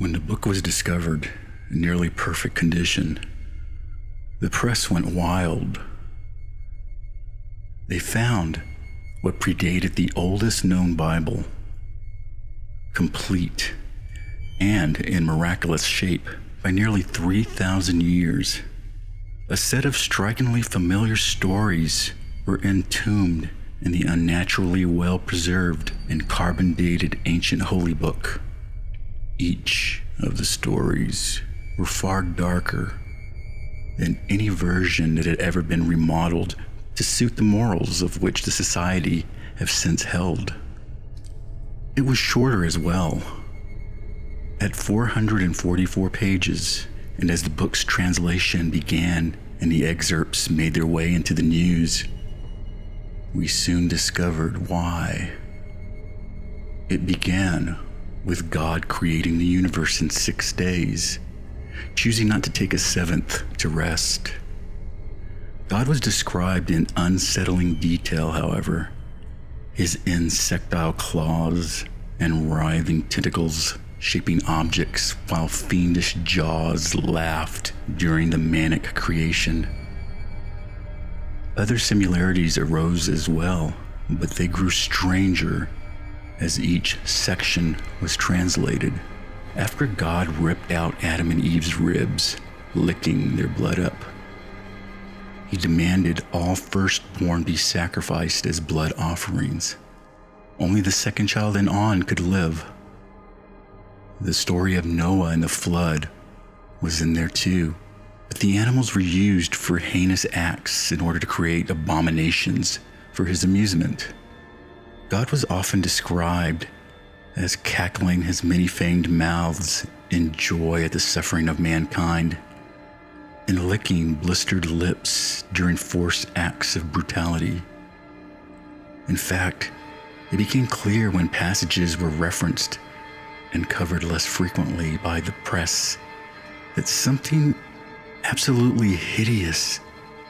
When the book was discovered in nearly perfect condition, the press went wild. They found what predated the oldest known Bible, complete and in miraculous shape by nearly 3,000 years. A set of strikingly familiar stories were entombed in the unnaturally well-preserved and carbon-dated ancient holy book. Each of the stories were far darker than any version that had ever been remodeled to suit the morals of which the society have since held. It was shorter as well, at 444 pages, and as the book's translation began and the excerpts made their way into the news, we soon discovered why. It began with God creating the universe in 6 days, choosing not to take a seventh to rest. God was described in unsettling detail, however. His insectile claws and writhing tentacles shaping objects while fiendish jaws laughed during the manic creation. Other similarities arose as well, but they grew stranger as each section was translated. After God ripped out Adam and Eve's ribs, licking their blood up, he demanded all firstborn be sacrificed as blood offerings. Only the second child and on could live. The story of Noah and the flood was in there too, but the animals were used for heinous acts in order to create abominations for his amusement. God was often described as cackling his many-fanged mouths in joy at the suffering of mankind, and licking blistered lips during forced acts of brutality. In fact, it became clear when passages were referenced and covered less frequently by the press that something absolutely hideous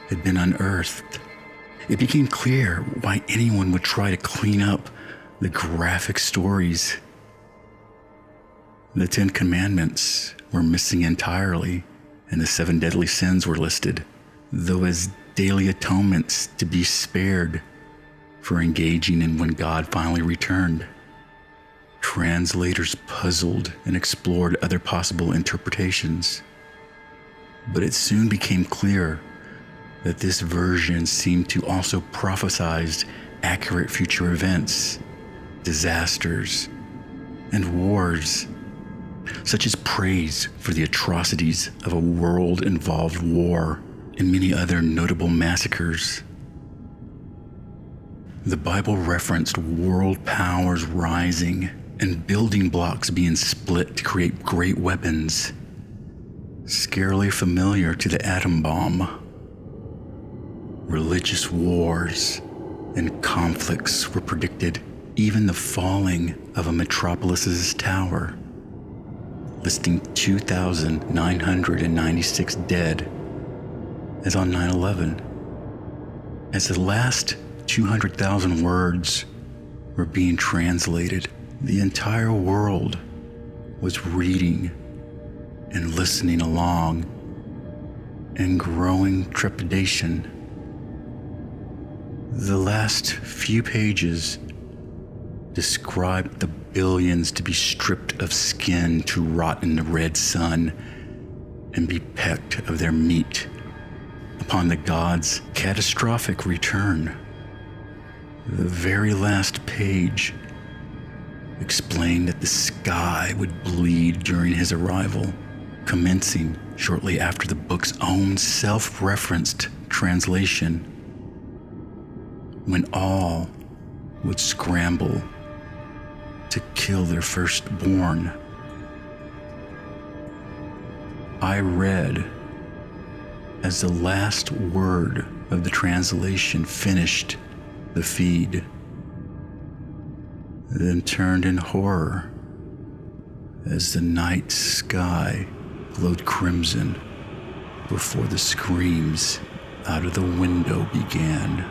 had been unearthed. It became clear why anyone would try to clean up the graphic stories. The 10 Commandments were missing entirely, and the 7 deadly sins were listed, though as daily atonements to be spared for engaging in when God finally returned. Translators puzzled and explored other possible interpretations, but it soon became clear that this version seemed to also prophesize accurate future events, disasters, and wars, such as praise for the atrocities of a world-involved war and many other notable massacres. The Bible referenced world powers rising and building blocks being split to create great weapons, scarily familiar to the atom bomb. Religious wars and conflicts were predicted, even the falling of a metropolis's tower, listing 2,996 dead as on 9/11. As the last 200,000 words were being translated, the entire world was reading and listening along in growing trepidation. The last few pages described the billions to be stripped of skin to rot in the red sun and be pecked of their meat upon the gods' catastrophic return. The very last page explained that the sky would bleed during his arrival, commencing shortly after the book's own self-referenced translation, when all would scramble to kill their firstborn. I read as the last word of the translation finished the feed, then turned in horror as the night sky glowed crimson before the screams out of the window began.